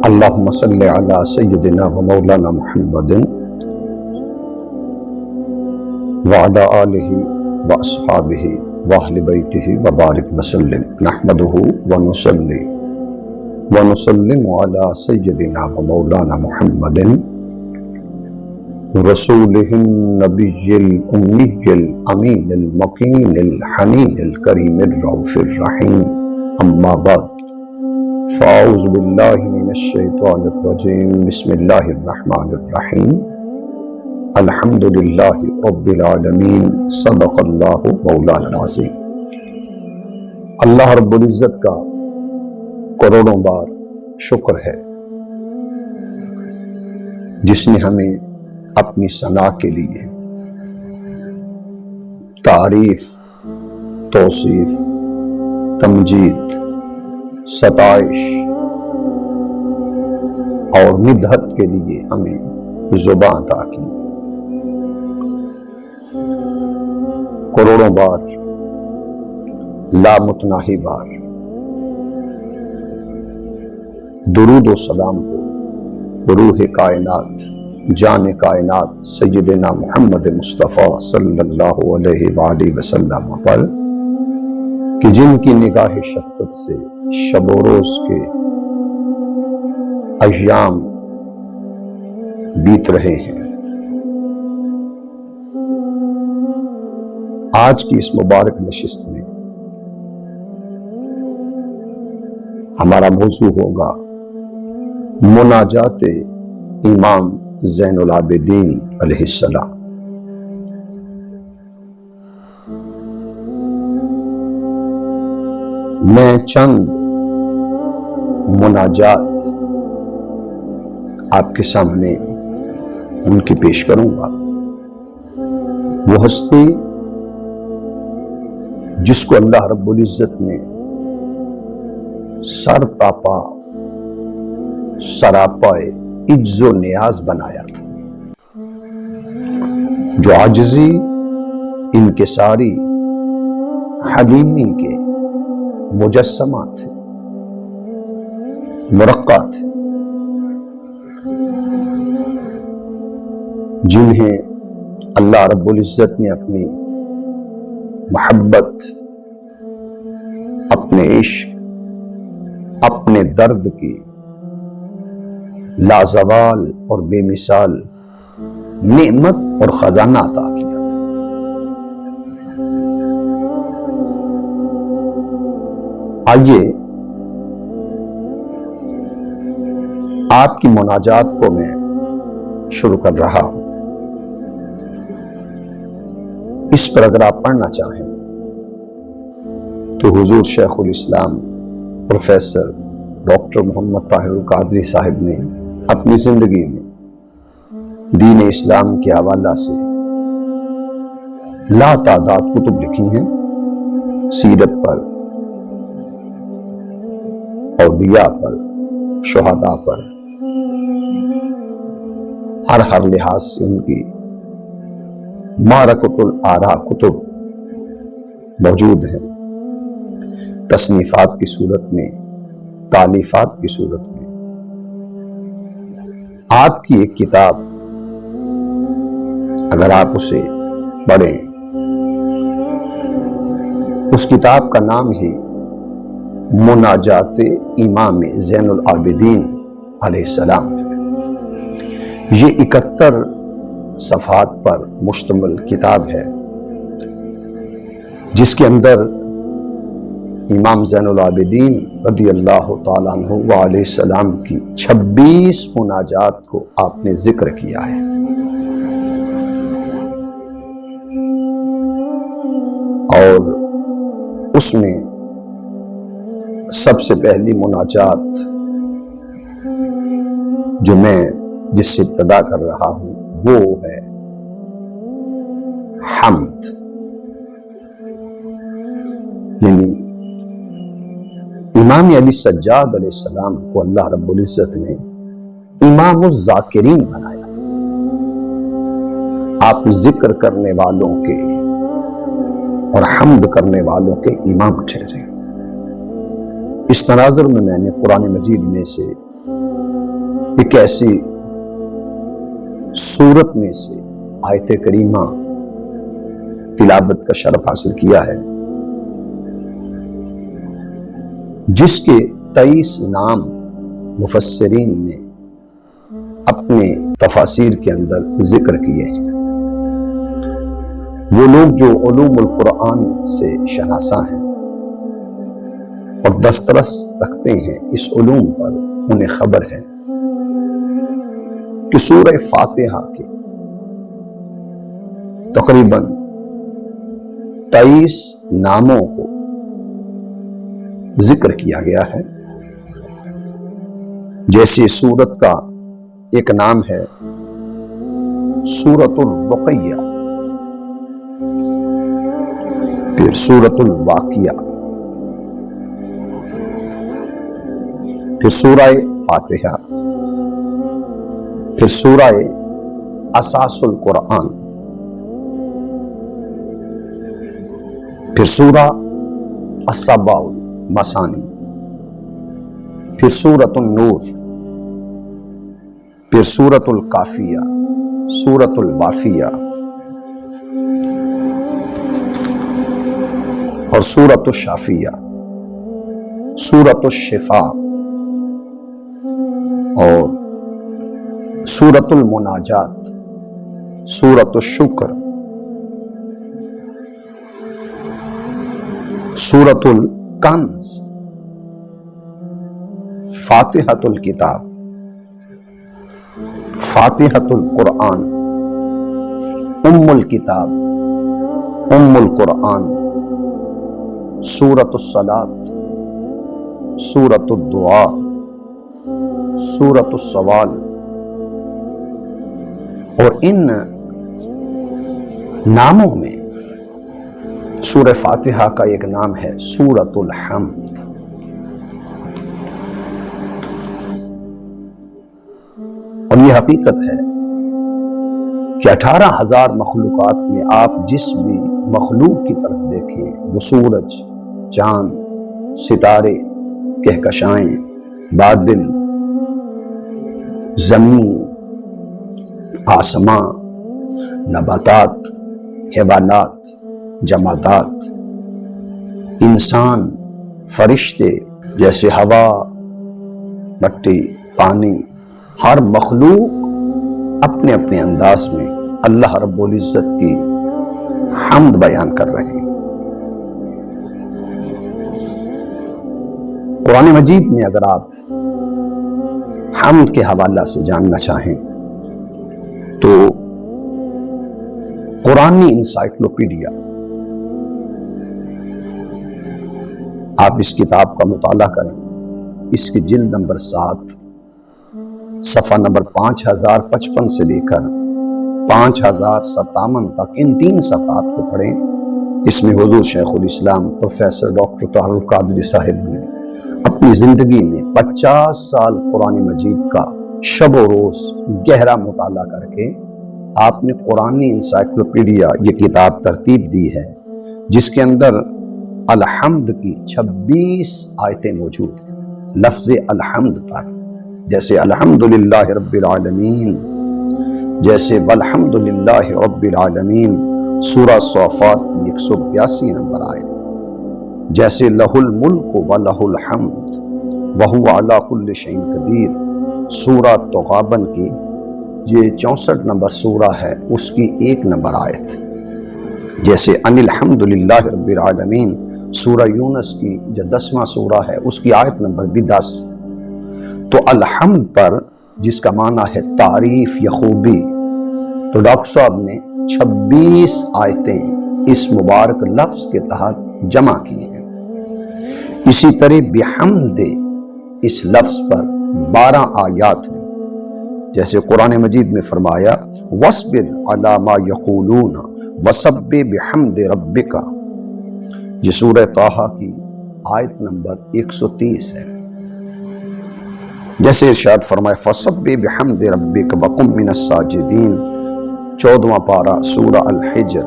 اللہم صلی علی سیدنا و مولانا محمد وعلی آلہ و اصحابہ و اہل بیتہ و بارک وسلم نحمدہ و نسلم علی سیدنا و مولانا محمد رسولہ النبی الامی الامین المکین الحنین الکریم الرؤوف الرحیم اما بعد فاعوذ باللہ من الشیطان الرجیم بسم اللہ الرحمن الرحیم الحمدللہ رب العالمین صدق اللہ مولانا العظیم۔ اللہ رب العزت کا کروڑوں بار شکر ہے جس نے ہمیں اپنی ثنا کے لیے تعریف، توصیف، تمجید، ستائش اور مدحت کے لیے ہمیں زبان عطا کی۔ کروڑوں بار، لامتناہی بار درود و سلام ہو روح کائنات، جان کائنات سیدنا محمد مصطفیٰ صلی اللہ علیہ وآلہ وسلم پر کہ جن کی نگاہ شفقت سے شب و روز کے ایام بیت رہے ہیں۔ آج کی اس مبارک نشست میں ہمارا موضوع ہوگا مناجات امام زین العابدین علیہ السلام۔ میں چند مناجات آپ کے سامنے ان کی پیش کروں گا۔ وہ ہستی جس کو اللہ رب العزت نے سر تاپا سراپائے عجز و نیاز بنایا تھا، جو عاجزی، انکساری، حلیمی کے مجسمہ تھے، مرقع تھے، جنہیں اللہ رب العزت نے اپنی محبت، اپنے عشق، اپنے درد کی لازوال اور بے مثال نعمت اور خزانہ عطا کیا تھا۔ آئیے آپ کی مناجات کو میں شروع کر رہا ہوں۔ اس پر اگر آپ پڑھنا چاہیں تو حضور شیخ الاسلام پروفیسر ڈاکٹر محمد طاہر القادری صاحب نے اپنی زندگی میں دین اسلام کے حوالہ سے لا تعداد کتب لکھی ہیں، سیرت پر، اولیاء پر، شہداء پر، ہر لحاظ سے ان کی معرکۃ الآراء کتب موجود ہیں، تصنیفات کی صورت میں، تالیفات کی صورت میں۔ آپ کی ایک کتاب اگر آپ اسے پڑھیں، اس کتاب کا نام ہی مناجات امام زین العابدین علیہ السلام ہے۔ یہ 71 صفحات پر مشتمل کتاب ہے، جس کے اندر امام زین العابدین رضی اللہ تعالیٰ عنہ وعلیہ السلام کی 26 مناجات کو آپ نے ذکر کیا ہے۔ اور اس میں سب سے پہلی مناجات جو میں جس سے ابتدا کر رہا ہوں وہ ہے حمد، یعنی امام علی سجاد علیہ السلام کو اللہ رب العزت نے امام الذاکرین بنایا تھا۔ آپ ذکر کرنے والوں کے اور حمد کرنے والوں کے امام ٹھہرے۔ اس تناظر میں نے قرآن مجید میں سے ایک ایسی صورت میں سے آیت کریمہ تلاوت کا شرف حاصل کیا ہے جس کے 23 نام مفسرین نے اپنے تفاسیر کے اندر ذکر کیے ہیں۔ وہ لوگ جو علوم القرآن سے شناسا ہیں اور دسترس رکھتے ہیں اس علوم پر، انہیں خبر ہے کہ سورہ فاتحہ کے تقریباً 23 ناموں کو ذکر کیا گیا ہے۔ جیسے سورت کا ایک نام ہے سورۃ الرقیہ، پھر سورۃ الواقعہ، پھر سورہ فاتحہ، پھر سورہ اساس القرآن، پھر سورہ السبع المثانی، پھر سورۃ النور، پھر سورۃ الکافیہ، سورۃ الوافیہ اور سورۃ الشافیہ، سورۃ الشفاء اور سورۃ المناجات، سورۃ الشکر، سورۃ الکنز، فاتحۃ الکتاب، فاتحۃ القرآن، ام الکتاب، ام القرآن، سورۃ الصلاۃ، سورۃ الدعاء، سورۃ السوال، اور ان ناموں میں سورہ فاتحہ کا ایک نام ہے سورۃ الحمد۔ اور یہ حقیقت ہے کہ 18,000 مخلوقات میں آپ جس بھی مخلوق کی طرف دیکھیں، وہ سورج، چاند، ستارے، کہکشائیں، بادل، زمین، آسمان، نباتات، حیوانات، جمادات، انسان، فرشتے جیسے ہوا، مٹی، پانی، ہر مخلوق اپنے اپنے انداز میں اللہ رب العزت کی حمد بیان کر رہے ہیں۔ قرآن مجید میں اگر آپ حمد کے حوالہ سے جاننا چاہیں تو قرآنی انسائکلوپیڈیا، آپ اس کتاب کا مطالعہ کریں، اس کی جلد نمبر 7 صفحہ نمبر 5055 سے لے کر 5057 تک ان 3 صفحات کو پڑھیں۔ اس میں حضور شیخ الاسلام پروفیسر ڈاکٹر طاہر القادری صاحب نے اپنی زندگی میں 50 سال قرآن مجید کا شب و روز گہرا مطالعہ کر کے آپ نے قرآنی انسائکلوپیڈیا یہ کتاب ترتیب دی ہے، جس کے اندر الحمد کی 26 آیتیں موجود ہیں لفظ الحمد پر، جیسے الحمدللہ رب العالمین، جیسے والحمدللہ رب العالمین سورہ صافات کی 182 نمبر آیت، جیسے لہ الملک ولہ الحمد وہو علی کل شیء قدیر سورہ تغابن کی یہ 64 نمبر سورہ ہے، اس کی 1 نمبر آیت، جیسے ان الحمدللہ رب العالمین سورہ یونس کی جو 10واں سورہ ہے اس کی آیت نمبر بھی 10۔ تو الحمد پر جس کا معنی ہے تعریف یا خوبی، تو ڈاکٹر صاحب نے 26 آیتیں اس مبارک لفظ کے تحت جمع کی ہیں۔ اسی طرح بحمد اس لفظ پر 12 آیات ہیں، جیسے قرآن مجید میں فرمایا وَاصْبِرْ عَلَى مَا يَقُولُونَ وَسَبِّحْ بِحَمْدِ رَبِّكَ، یہ سورہ طٰہٰ کی آیت نمبر 130 ہے۔ جیسے ارشاد فرمائے فَسَبِّحْ بِحَمْدِ رَبِّكَ وَكُن مِّنَ السَّاجِدِينَ، 14واں پارہ سورہ الحجر،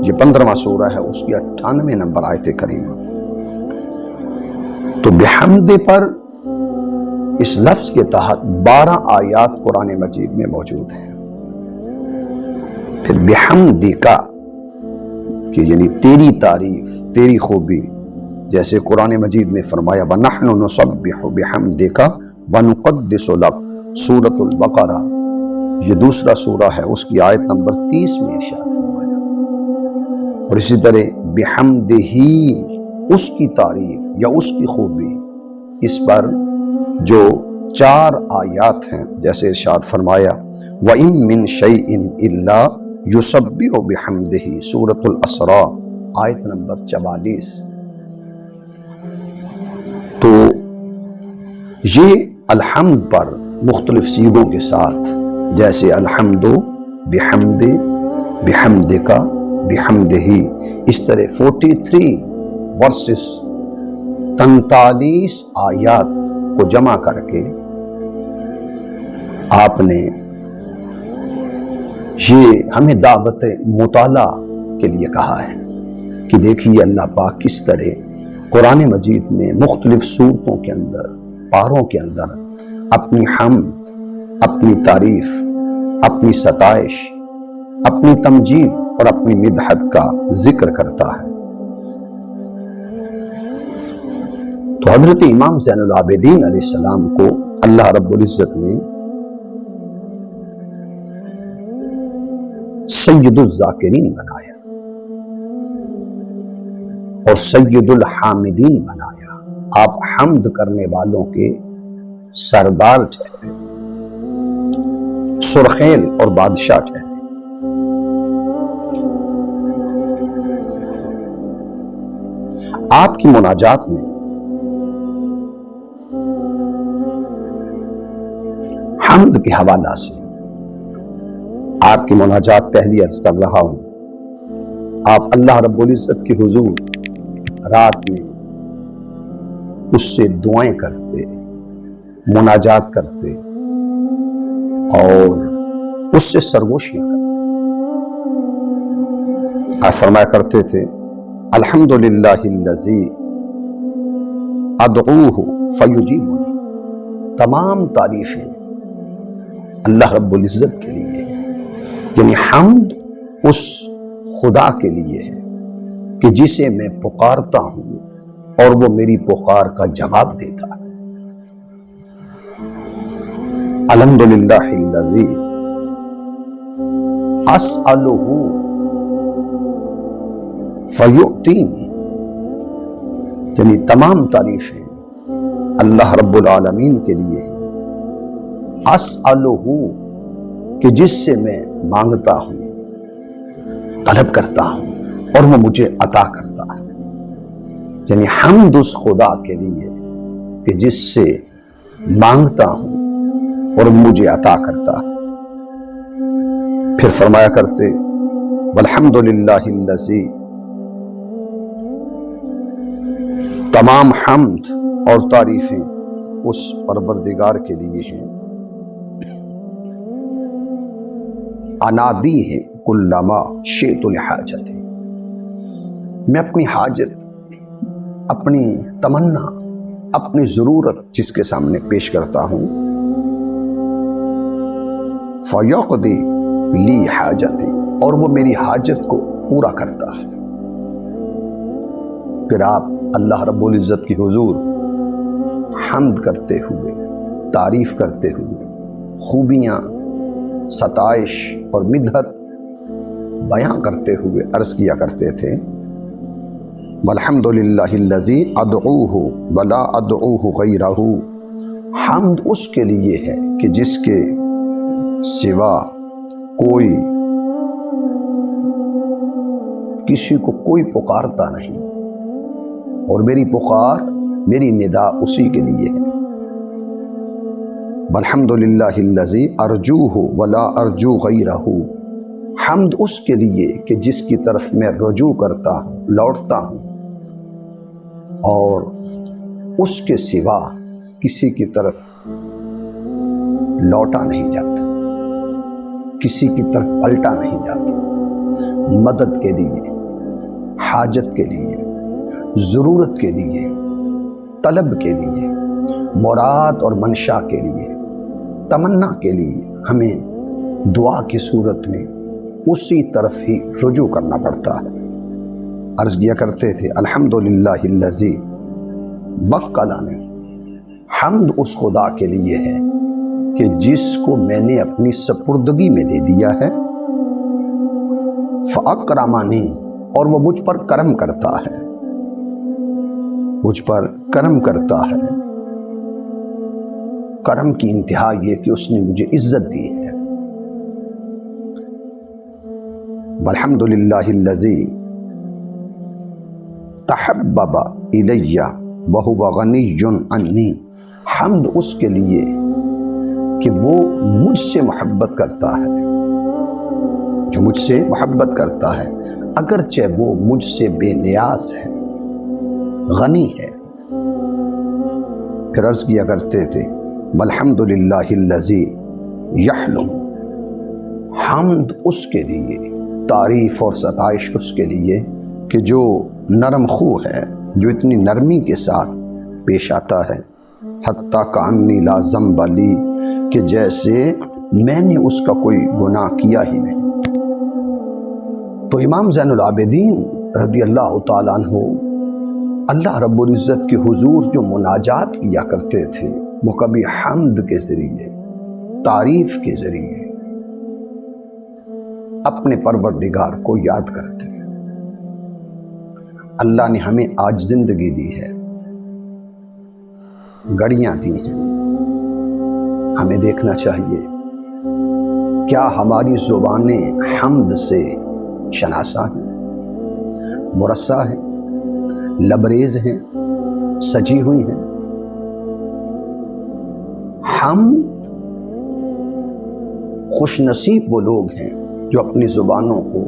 یہ 15واں سورہ ہے، اس کی 98 نمبر آیت کریمہ۔ تو بحمد پر اس لفظ کے تحت 12 آیات قرآن مجید میں موجود ہیں۔ پھر بحمدک کہ یعنی تیری تعریف، تیری خوبی، جیسے قرآن مجید میں فرمایا وَنَحْنُ نُسَبِّحُ بِحَمْدِكَ وَنُقَدِّسُ لَكَ، سورۃ البقرہ، یہ دوسرا سورہ ہے، اس کی آیت نمبر 30 میں ارشاد فرمایا۔ اور اسی طرح بحمدہ، اس کی تعریف یا اس کی خوبی، اس پر جو 4 آیات ہیں، جیسے ارشاد فرمایا وَإِن مِّن شَيْءٍ إِلَّا يُسَبِّحُ بِحَمْدِهِ، سورۃ الاسراء، آیت نمبر 44۔ تو یہ الحمد پر مختلف صیغوں کے ساتھ، جیسے الحمد بحمد، بحمدک، بحمدہ، اس طرح 43 ورسز، 43 آیات کو جمع کر کے آپ نے یہ ہمیں دعوت مطالعہ کے لیے کہا ہے کہ دیکھیے اللہ پاک کس طرح قرآن مجید میں مختلف صورتوں کے اندر، پاروں کے اندر اپنی حمد، اپنی تعریف، اپنی ستائش، اپنی تمجید اور اپنی مدحت کا ذکر کرتا ہے۔ تو حضرت امام زین العابدین علیہ السلام کو اللہ رب العزت نے سید الذاکرین بنایا اور سید الحامدین بنایا۔ آپ حمد کرنے والوں کے سردار ٹھہرے، سرخیل اور بادشاہ ٹھہرے۔ آپ کی مناجات میں حمد کے حوالہ سے آپ کی مناجات پہلی عرض کر رہا ہوں، آپ اللہ رب العزت کی حضور رات میں اس سے دعائیں کرتے، مناجات کرتے اور اس سے سرگوشیاں کرتے۔ آپ فرمایا کرتے تھے الحمدللہ الذی ادعوہ فیجیبنی، تمام تعریفیں اللہ رب العزت کے لیے ہیں، یعنی حمد اس خدا کے لیے ہے کہ جسے میں پکارتا ہوں اور وہ میری پکار کا جواب دیتا ہے۔ الحمدللہ الذی اسألہ فیعطینی، یعنی تمام تعریفیں اللہ رب العالمین کے لیے ہیں۔ اسألہ کہ جس سے میں مانگتا ہوں، طلب کرتا ہوں اور وہ مجھے عطا کرتا ہے، یعنی حمد اس خدا کے لیے کہ جس سے مانگتا ہوں اور وہ مجھے عطا کرتا ہے۔ پھر فرمایا کرتے والحمدللہ الذی، تمام حمد اور تعریفیں اس پروردگار کے لیے ہیں، انادی ہے کلما شئت لحاجت، میں اپنی حاجت، اپنی تمنا، اپنی ضرورت جس کے سامنے پیش کرتا ہوں، فیقضی لی حاجتی، اور وہ میری حاجت کو پورا کرتا ہے۔ پھر آپ اللہ رب العزت کی حضور حمد کرتے ہوئے، تعریف کرتے ہوئے، خوبیاں، ستائش اور مدحت بیان کرتے ہوئے عرض کیا کرتے تھے والحمدللہ الذی ادعوہ ولا ادعوہ غیرہ، حمد اس کے لیے ہے کہ جس کے سوا کوئی، کسی کو کوئی پکارتا نہیں، اور میری پکار، میری ندا اسی کے لیے ہے۔ والحمدللہ الذی ارجوہ ولا ارجو غیرہ، حمد اس کے لیے کہ جس کی طرف میں رجوع کرتا ہوں، لوٹتا ہوں، اور اس کے سوا کسی کی طرف لوٹا نہیں جاتا، کسی کی طرف پلٹا نہیں جاتا، مدد کے لیے، حاجت کے لیے، ضرورت کے لیے، طلب کے لیے مراد اور منشا کے لیے، تمنا کے لیے ہمیں دعا کی صورت میں اسی طرف ہی رجوع کرنا پڑتا ہے۔ عرض کیا کرتے تھے الحمدللہ الذی وکلنی، حمد اس خدا کے لیے ہے کہ جس کو میں نے اپنی سپردگی میں دے دیا ہے، فاکرمنی، اور وہ مجھ پر کرم کرتا ہے، مجھ پر کرم کرتا ہے۔ کرم کی انتہا یہ کہ اس نے مجھے عزت دی ہے۔ والحمدللہ الذی تحبب الی وہو غنی عنی، حمد اس کے لیے کہ وہ مجھ سے محبت کرتا ہے، جو مجھ سے محبت کرتا ہے اگرچہ وہ مجھ سے بے نیاز ہے، غنی ہے۔ پھر عرض کیا کرتے تھے والحمدللہ الذی یحلم، حمد اس کے لیے، تعریف اور ستائش اس کے لیے کہ جو نرم خو ہے، جو اتنی نرمی کے ساتھ پیش آتا ہے، حتیٰ کانی لا ذنب لی، کہ جیسے میں نے اس کا کوئی گناہ کیا ہی نہیں۔ تو امام زین العابدین رضی اللہ تعالیٰ عنہ اللہ رب العزت کے حضور جو مناجات کیا کرتے تھے، وہ کبھی حمد کے ذریعے، تعریف کے ذریعے اپنے پروردگار کو یاد کرتے ہیں۔ اللہ نے ہمیں آج زندگی دی ہے، گھڑیاں دی ہیں، ہمیں دیکھنا چاہیے کیا ہماری زبانیں حمد سے شناسا ہیں، مرصع ہیں، لبریز ہیں، سجی ہوئی ہیں۔ ہم خوش نصیب وہ لوگ ہیں جو اپنی زبانوں کو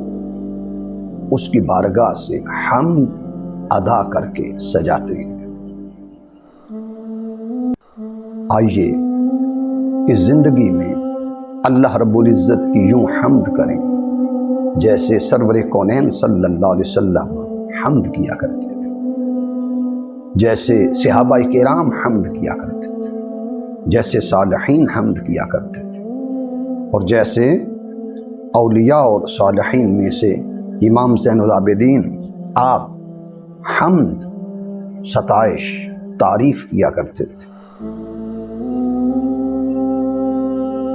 اس کی بارگاہ سے حمد ادا کر کے سجاتے ہیں۔ آئیے اس زندگی میں اللہ رب العزت کی یوں حمد کریں جیسے سرور کونین صلی اللہ علیہ وسلم حمد کیا کرتے تھے، جیسے صحابہ کرام حمد کیا کرتے تھے، جیسے صالحین حمد کیا کرتے تھے، اور جیسے اولیاء اور صالحین میں سے امام زین العابدین آپ حمد، ستائش، تعریف کیا کرتے تھے۔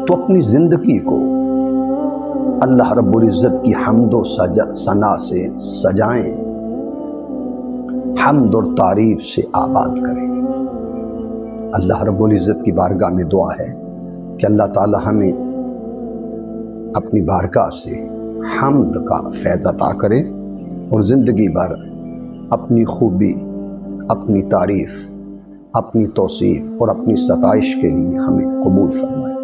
تو اپنی زندگی کو اللہ رب العزت کی حمد و ثنا سے سجائیں، حمد اور تعریف سے آباد کریں۔ اللہ رب العزت کی بارگاہ میں دعا ہے کہ اللہ تعالی ہمیں اپنی بارگاہ سے حمد کا فیض عطا کرے اور زندگی بھر اپنی خوبی، اپنی تعریف، اپنی توصیف اور اپنی ستائش کے لیے ہمیں قبول فرمائے۔